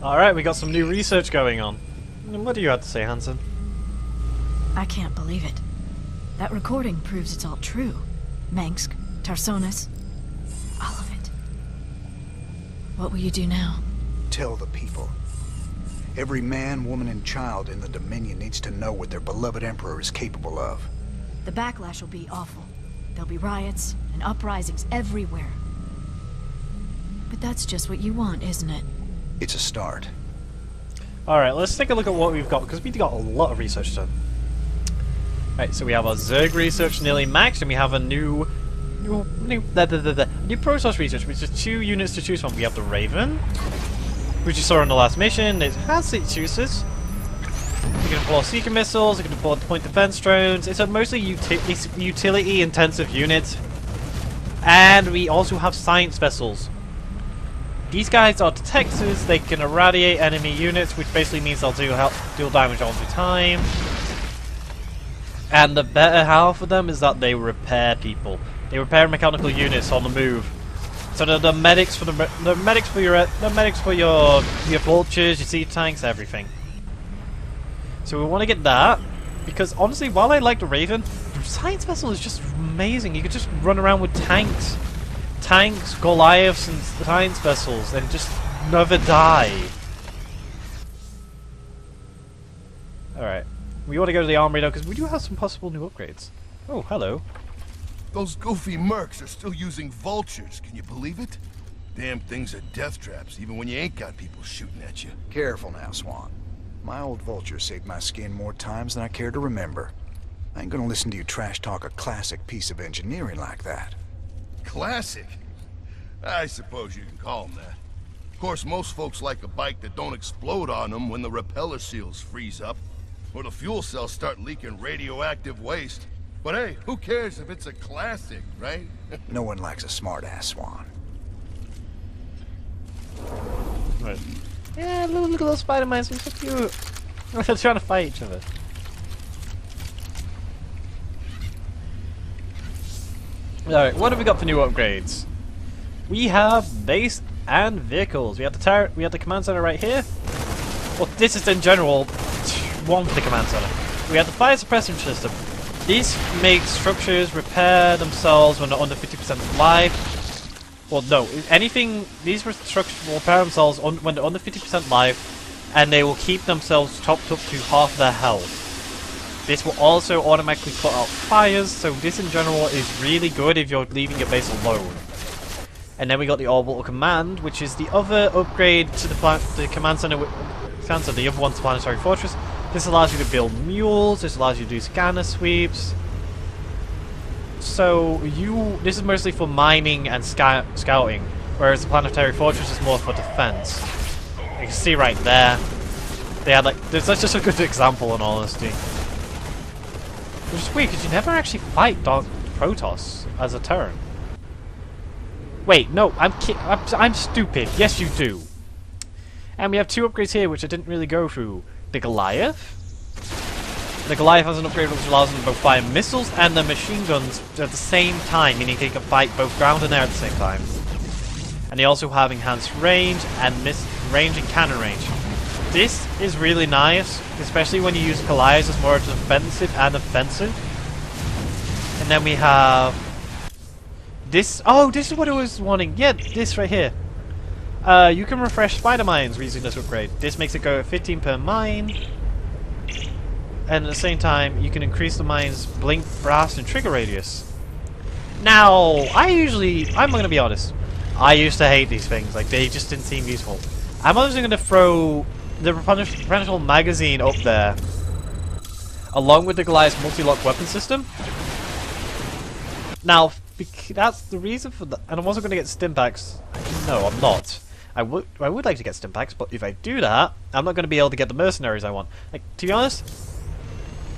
Alright, we got some new research going on. What do you have to say, Hansen? I can't believe it. That recording proves it's all true. Mengsk, Tarsonis, all of it. What will you do now? Tell the people. Every man, woman, and child in the Dominion needs to know what their beloved Emperor is capable of. The backlash will be awful. There'll be riots and uprisings everywhere. But that's just what you want, isn't it? It's a start. Alright, let's take a look at what we've got, because we've got a lot of research done. Right, so we have our Zerg research nearly maxed, and we have a new Protoss research, which is 2 units to choose from. We have the Raven, which you saw in the last mission. It has its uses. You can deploy seeker missiles, you can deploy point defense drones. It's a mostly utility-intensive unit. And we also have science vessels. These guys are detectors. They can irradiate enemy units, which basically means they'll deal damage all the time. And the better half of them is that they repair people. They repair mechanical units on the move. So they're the medics for the medics for your vultures, your sea tanks, everything. So we want to get that, because honestly, while I like the Raven, the science vessel is just amazing. You could just run around with tanks, Goliaths, and science vessels, and just never die. All right, we want to go to the armory now because we do have some possible new upgrades. Oh, hello. Those goofy mercs are still using vultures, can you believe it? Damn things are death traps, even when you ain't got people shooting at you. Careful now, Swan. My old vulture saved my skin more times than I care to remember. I ain't gonna listen to you trash talk a classic piece of engineering like that. Classic? I suppose you can call them that. Of course, most folks like a bike that don't explode on them when the repeller seals freeze up, or the fuel cells start leaking radioactive waste. But hey, who cares if it's a classic, right? No one likes a smart-ass, Swan. Right. Yeah, little Spider-Man seems so cute. They're trying to fight each other. Alright, what have we got for new upgrades? We have base and vehicles. We have the command center right here. Well, this is in general one for the command center. We have the fire suppression system. This makes structures repair themselves when they're under 50% life. Well, no, these structures will repair themselves when they're under 50% life, and they will keep themselves topped up to half their health. This will also automatically put out fires, so this in general is really good if you're leaving your base alone. And then we got the orbital command, which is the other upgrade to the command center, the other one's planetary fortress. This allows you to build mules, this allows you to do scanner sweeps. So this is mostly for mining and scouting, whereas the planetary fortress is more for defense. You can see right there. They had that's just a good example in all honesty. Which is weird because you never actually fight Protoss as a turn. Wait, no, I'm stupid. Yes, you do. And we have 2 upgrades here which I didn't really go through. The Goliath. The Goliath has an upgrade which allows them to both fire missiles and the machine guns at the same time, meaning they can fight both ground and air at the same time. And they also have enhanced range and range and cannon range. This is really nice, especially when you use Goliath as more defensive and offensive. And then we have this. Oh, this is what I was wanting. Yeah, this right here. You can refresh spider mines using this upgrade. This makes it go at 15 per mine. And at the same time, you can increase the mine's blink, blast, and trigger radius. Now, I'm going to be honest. I used to hate these things. Like, they just didn't seem useful. I'm also going to throw the replenishable magazine up there, along with the Goliath's multi-lock weapon system. Now, that's the reason for that. And I'm also going to get Stimpaks. No, I'm not. I would like to get Stimpaks, but if I do that, I'm not going to be able to get the mercenaries I want. Like, to be honest,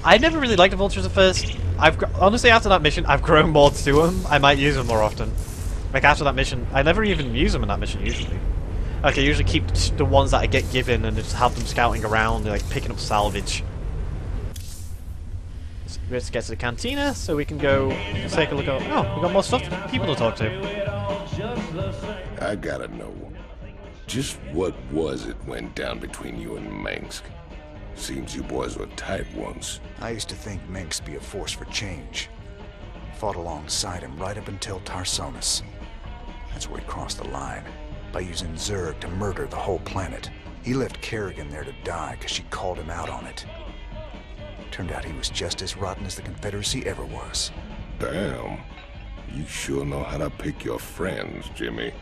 I never really liked the vultures at first. Honestly, after that mission, I've grown more to them. I might use them more often. Like, after that mission, I never even use them in that mission, usually. Like, I usually keep the ones that I get given and just have them scouting around, like, picking up salvage. Let's get to the cantina, so we can go take a look at... Oh, we've got more stuff, people to talk to. I gotta know. Just what was it went down between you and Mengsk? Seems you boys were tight once. I used to think Minx be a force for change. Fought alongside him right up until Tarsonis. That's where he crossed the line, by using Zerg to murder the whole planet. He left Kerrigan there to die because she called him out on it. Turned out he was just as rotten as the Confederacy ever was. Damn. You sure know how to pick your friends, Jimmy.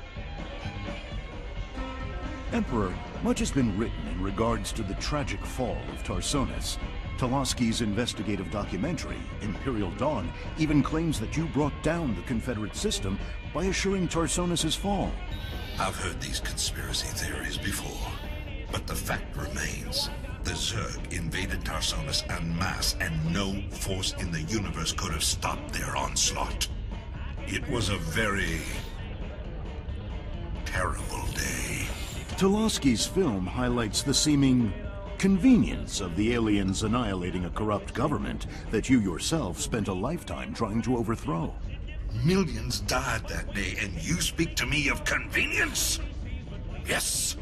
Emperor, much has been written in regards to the tragic fall of Tarsonis. Toloski's investigative documentary, Imperial Dawn, even claims that you brought down the Confederate system by assuring Tarsonis' fall. I've heard these conspiracy theories before, but the fact remains. The Zerg invaded Tarsonis en masse, and no force in the universe could have stopped their onslaught. It was a very terrible day. Toloski's film highlights the seeming convenience of the aliens annihilating a corrupt government that you yourself spent a lifetime trying to overthrow. Millions died that day, and you speak to me of convenience? Yes,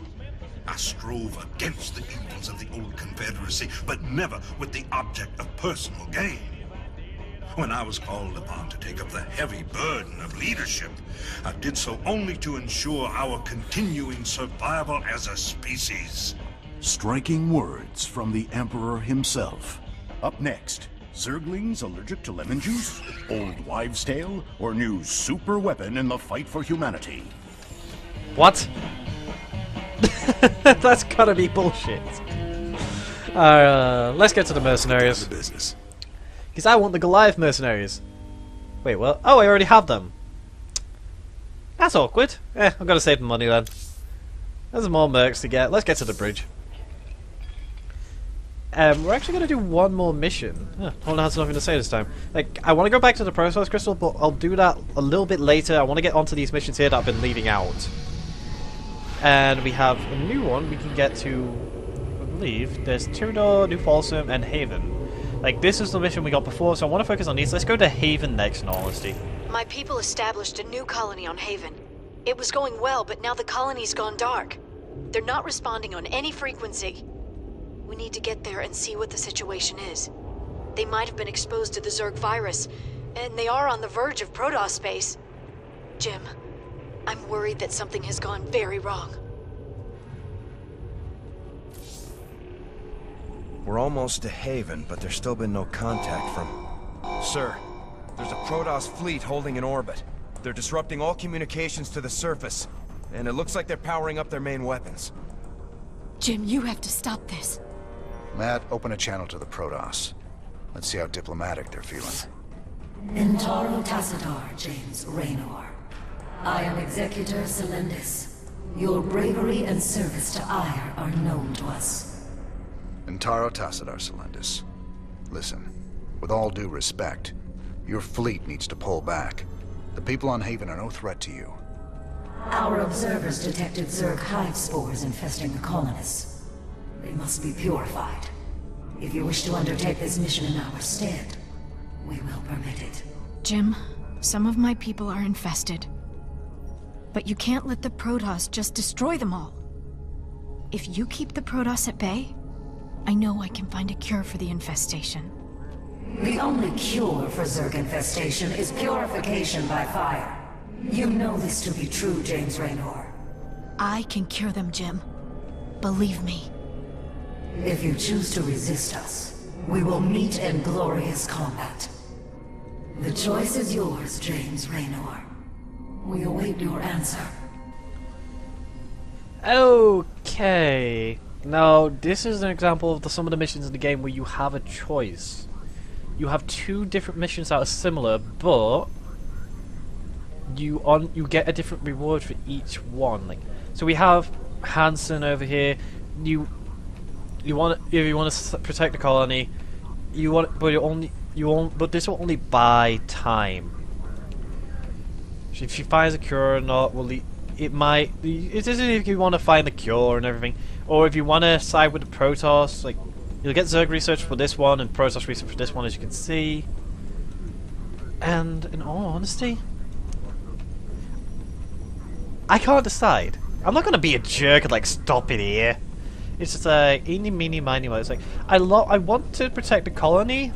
I strove against the evils of the old Confederacy, but never with the object of personal gain. When I was called upon to take up the heavy burden of leadership, I did so only to ensure our continuing survival as a species. Striking words from the Emperor himself. Up next, Zerglings allergic to lemon juice? Old wives' tale? Or new super weapon in the fight for humanity? What? That's gotta be bullshit. Let's get to the mercenaries. Business. Because I want the Goliath mercenaries. Wait, what? Oh, I already have them. That's awkward. I've got to save the money then. There's more mercs to get. Let's get to the bridge. We're actually going to do one more mission. Hold on, has nothing to say this time. Like, I want to go back to the Process Crystal, but I'll do that a little bit later. I want to get onto these missions here that I've been leaving out. And we have a new one we can get to, I believe. There's Tyrador, New Folsom, and Haven. Like, this is the mission we got before, so I want to focus on these. Let's go to Haven next, in all honesty. My people established a new colony on Haven. It was going well, but now the colony's gone dark. They're not responding on any frequency. We need to get there and see what the situation is. They might have been exposed to the Zerg virus, and they are on the verge of Protoss space. Jim, I'm worried that something has gone very wrong. We're almost to Haven, but there's still been no contact from... Sir, there's a Protoss fleet holding in orbit. They're disrupting all communications to the surface, and it looks like they're powering up their main weapons. Jim, you have to stop this. Matt, open a channel to the Protoss. Let's see how diplomatic they're feeling. Intaro Tassadar, James Raynor. I am Executor Celendis. Your bravery and service to Ire are known to us. Intaro Tassadar, Celendis. Listen, with all due respect, your fleet needs to pull back. The people on Haven are no threat to you. Our observers detected Zerg hive spores infesting the colonists. They must be purified. If you wish to undertake this mission in our stead, we will permit it. Jim, some of my people are infested. But you can't let the Protoss just destroy them all. If you keep the Protoss at bay, I know I can find a cure for the infestation. The only cure for Zerg infestation is purification by fire. You know this to be true, James Raynor. I can cure them, Jim. Believe me. If you choose to resist us, we will meet in glorious combat. The choice is yours, James Raynor. We await your answer. Okay. Now, this is an example of some of the missions in the game where you have a choice. You have two different missions that are similar, but you get a different reward for each one. Like, so we have Hansen over here. If you want to protect the colony, but this will only buy time. If she finds a cure or not, it isn't if you want to find the cure and everything, or if you want to side with the Protoss. Like, you'll get Zerg research for this one and Protoss research for this one, as you can see. And in all honesty, I can't decide. I'm not gonna be a jerk and like stop it here. It's just a eeny meeny miny mo. It's like I want to protect the colony,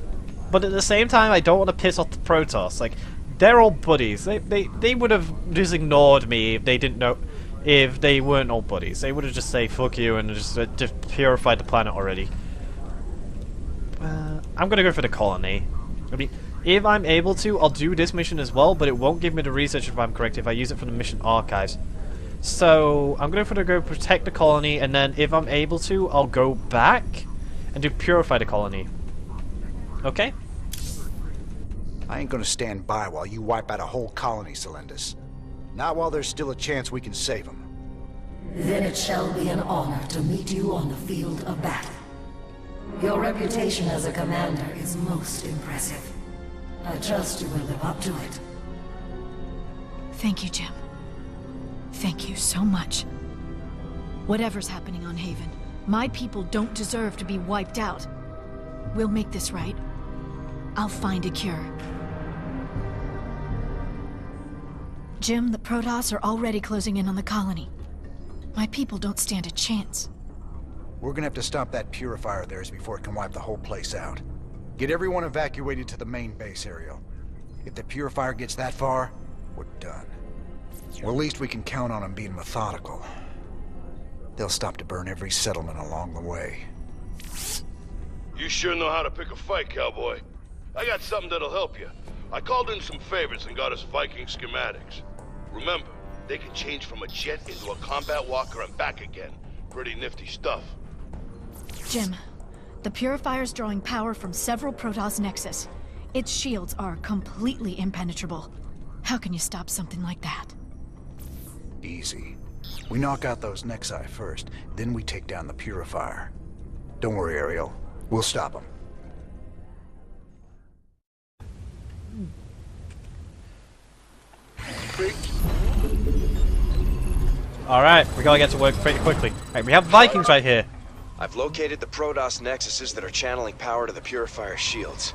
but at the same time I don't want to piss off the Protoss. Like they're all buddies. They would have just ignored me if they didn't know, if they weren't all buddies. They would have just say fuck you and just purified the planet already. I'm gonna go for the colony. I mean, if I'm able to, I'll do this mission as well, but it won't give me the research if I'm correct if I use it from the mission archives. So I'm gonna go protect the colony, and then if I'm able to, I'll go back and do purify the colony. Okay? I ain't gonna stand by while you wipe out a whole colony, Celendis. Not while there's still a chance we can save them. Then it shall be an honor to meet you on the field of battle. Your reputation as a commander is most impressive. I trust you will live up to it. Thank you, Jim. Thank you so much. Whatever's happening on Haven, my people don't deserve to be wiped out. We'll make this right. I'll find a cure. Jim, the Protoss are already closing in on the colony. My people don't stand a chance. We're gonna have to stop that purifier of theirs before it can wipe the whole place out. Get everyone evacuated to the main base, Ariel. If the purifier gets that far, we're done. Well, at least we can count on them being methodical. They'll stop to burn every settlement along the way. You sure know how to pick a fight, cowboy. I got something that'll help you. I called in some favors and got us Viking schematics. Remember, they can change from a jet into a combat walker and back again. Pretty nifty stuff. Jim, the Purifier's drawing power from several Protoss nexus. Its shields are completely impenetrable. How can you stop something like that? Easy. We knock out those Nexi first, then we take down the Purifier. Don't worry, Ariel. We'll stop them. Alright, we gotta get to work pretty quickly. Right, we have Vikings right here. I've located the Protoss nexuses that are channeling power to the Purifier's shields.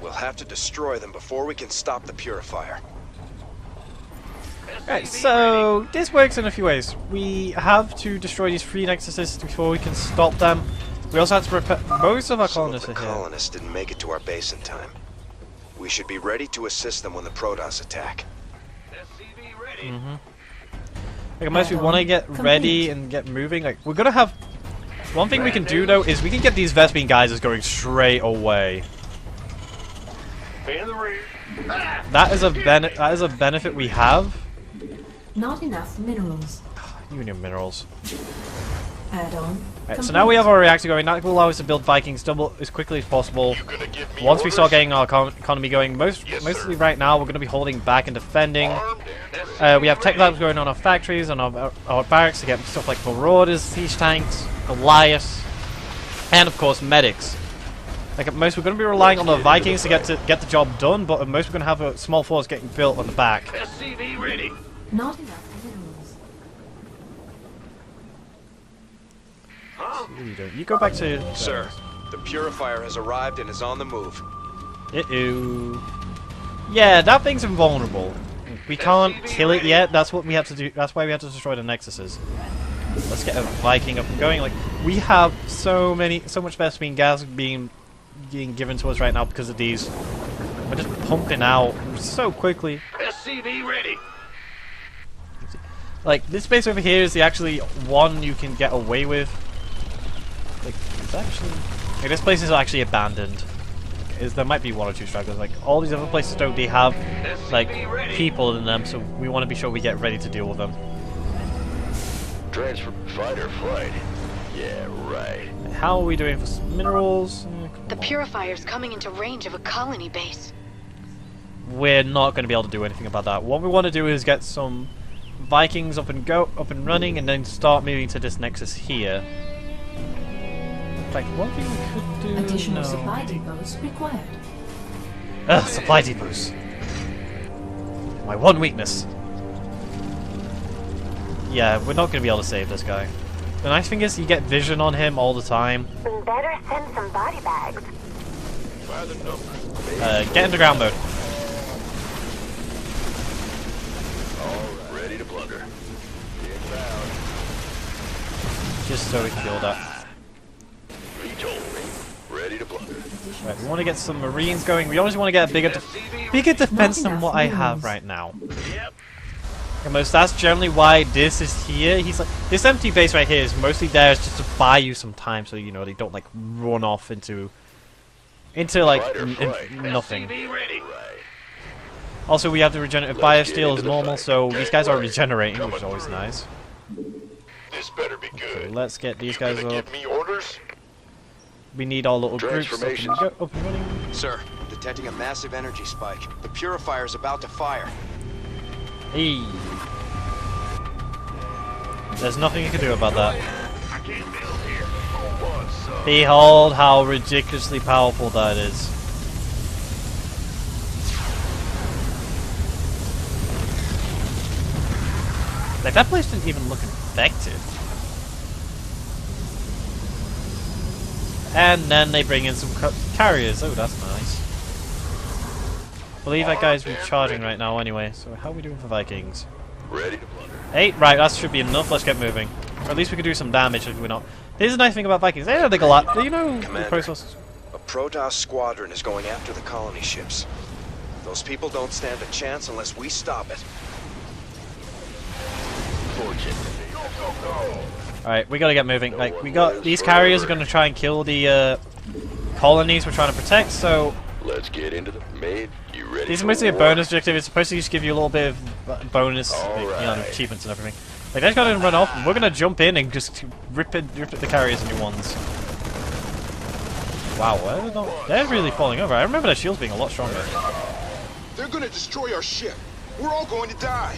We'll have to destroy them before we can stop the Purifier. Right, so this works in a few ways. We have to destroy these 3 nexuses before we can stop them. We also have to prepare most of our colonists Some of the colonists didn't make it to our base in time. We should be ready to assist them when the Protoss attack. Like, unless we want to get ready and get moving, like, we're gonna have... One thing we can do, though, is we can get these Vespene guys going straight away. That is a benefit we have. Not enough minerals. You and your minerals. Add-on. Right, so now we have our reactor going. That will allow us to build Vikings double as quickly as possible. Once we start getting our economy going, mostly right now we're going to be holding back and defending. We have tech labs going on our factories and our barracks to get stuff like Marauders, siege tanks, Goliaths, and of course medics. Like at most, we're going to be relying on the Vikings to get the job done, but at most we're going to have a small force getting built on the back. SCV ready. Not enough minerals. You go back to... Sir, the Purifier has arrived and is on the move. Uh-oh. Yeah, that thing's invulnerable. We can't kill it yet. That's what we have to do. That's why we have to destroy the nexuses. Let's get a Viking up and going. Like, we have so much Vespene gas being given to us right now because of these. We're just pumping out so quickly. SCV ready. Like, this base over here is the actually one you can get away with. Like, it's actually... Like, this place is actually abandoned. There might be 1 or 2 stragglers. Like, all these other places don't they have, like, people in them, so we want to be sure we get ready to deal with them. Transfer fight or flight? Yeah, right. And how are we doing for minerals? The Purifier's coming into range of a colony base. We're not going to be able to do anything about that. What we want to do is get some Vikings up and running, and then start moving to this nexus here. In fact, one thing we could do... Additional supply depots required. Supply depots. My one weakness. Yeah, we're not going to be able to save this guy. The nice thing is you get vision on him all the time. Better send some body bags. Get into ground mode. All right. Ready to plunder. Inbound. Just so we can build up. Ready to plunder. Right, we want to get some Marines going. We always want to get a bigger defense than what I have right now. And that's generally why this is here. He's like, this empty base right here is mostly there just to buy you some time, so you know they don't like run off into like nothing. Also, we have the regenerative biosteel as normal, so these guys are regenerating, which is always nice. This better be good. Okay, let's get these guys up. Give me orders. We need our little groups up and running. Sir, detecting a massive energy spike. The purifier is about to fire. Hey. There's nothing you can do about that. Behold how ridiculously powerful that is. Like, that place didn't even look infected. And then they bring in some carriers. Oh, that's nice. I believe that guy's recharging right now anyway, so how are we doing for Vikings? Ready to plunder. 8, right, that should be enough. Let's get moving. Or at least we can do some damage if we're not. Here's the nice thing about Vikings. They don't think a lot. Do you know the process? A Protoss squadron is going after the colony ships. Those people don't stand a chance unless we stop it. Alright, we gotta get moving. Like, we got these carriers are gonna try and kill the colonies we're trying to protect, so let's get into the maid. You ready? these are mostly a bonus objective. It's supposed to just give you a little bit of bonus, like, you know, achievements and everything. Like, they're just gonna run off, and we're gonna jump in and just rip the carriers a new ones. Wow, they're really falling over. I remember their shields being a lot stronger. They're gonna destroy our ship. We're all going to die.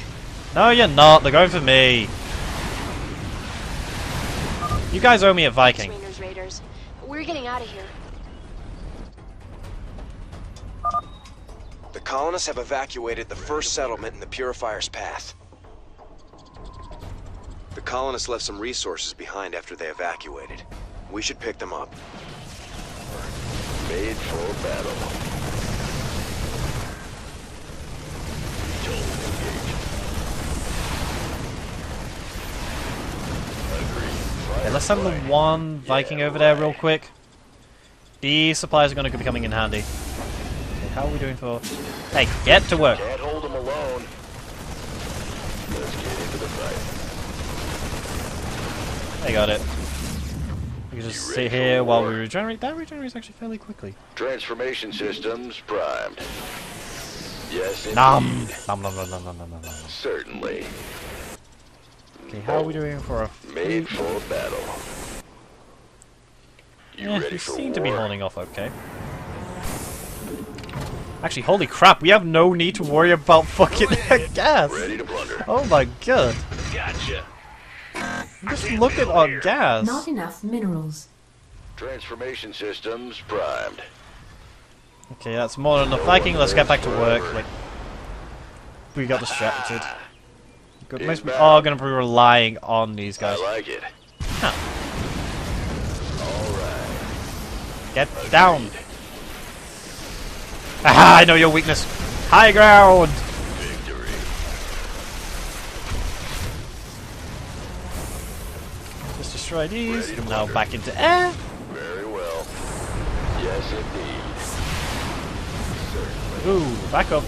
No, you're not. They're going for me. You guys owe me a Viking. Raiders. We're getting out of here. The colonists have evacuated the first settlement in the Purifier's path. The colonists left some resources behind after they evacuated. We should pick them up. Made for battle. Okay, let's send the one Viking over there real quick. These supplies are going to be coming in handy. Okay, how are we doing for... Hey, get to work! Can't hold them alone. Let's get into the fight. I got it. We can just sit here while we regenerate. That regenerates actually fairly quickly. Transformation systems primed. Yes, indeed. Nom. Nom nom nom nom nom nom nom. Certainly. Okay, how are we doing for a... Made for battle. You Yeah, ready we for seem war? to be holding off okay. Actually, holy crap, we have no need to worry about fucking gas! Ready to plunder. Oh my god. Gotcha. Just look at our gas. Not enough minerals. Transformation systems primed. Okay, that's more than enough Viking. Let's get back to work. Like, we got distracted. Good. Most people are going to be relying on these guys. I like it. Huh. Alright. Get down. Aha, I know your weakness. High ground. Victory. Just destroy these. And now back into air. Very well. Yes, indeed. Ooh, back up.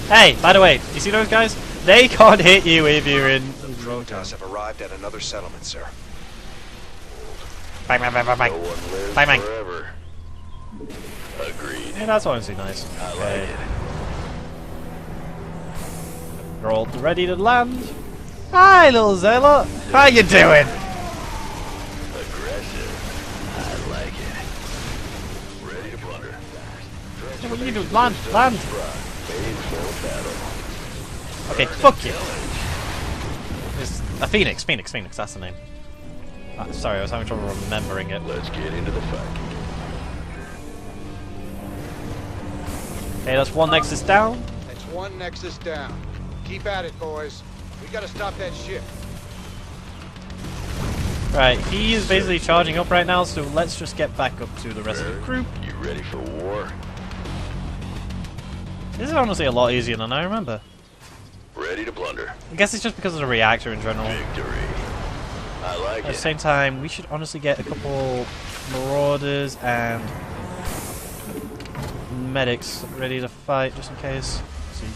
Hey, by the way, you see those guys? They can't hit you if you're in... Protoss have arrived at another settlement, sir. Bang, bang, bang, bang, bang. No one lives Bang, bang. forever. Agreed. Yeah, that's honestly nice. I like it. You're all ready to land. Hi, little Zealot. How you doing? Aggressive. I like it. Ready to plunder. Yeah, what do you do? Land, land. Made for battle. Okay, fuck you. It's a Phoenix, that's the name. Sorry, I was having trouble remembering it. Let's get into the fight. Okay, that's one Nexus down. That's one Nexus down. Keep at it, boys. We gotta stop that ship. Right, he is basically charging up right now, so let's just get back up to the rest of the group. You ready for war? This is honestly a lot easier than I remember. Ready to plunder. I guess it's just because of the reactor in general. Victory. I like At the same time, we should honestly get a couple marauders and medics ready to fight, just in case. See,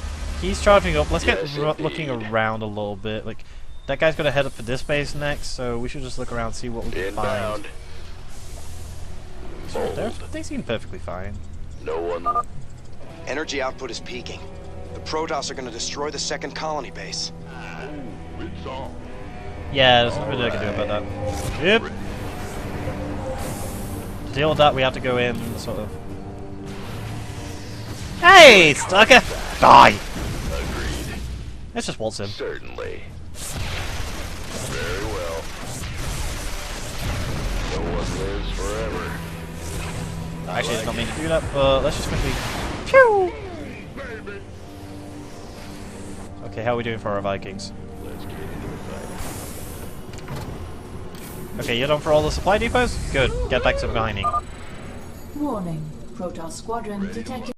he's charging up. Let's get looking around a little bit. Like, that guy's gonna head up for this base next, so we should just look around, see what we can find. So they seem perfectly fine. No one. Energy output is peaking. The Protoss are going to destroy the second colony base. It's on. Yeah, there's nothing I can do about that. Yep. To deal with that, we have to go in, sort of. Hey, Stalker! Die! Agreed. Let's just waltz in. Certainly. Very well. No one lives forever. Actually, it's not mean to do that, but let's just quickly. Pew! Okay, how are we doing for our Vikings? Let's get into the fight. Okay, you're done for all the supply depots? Good. Get back to mining. Warning. Protoss squadron detected.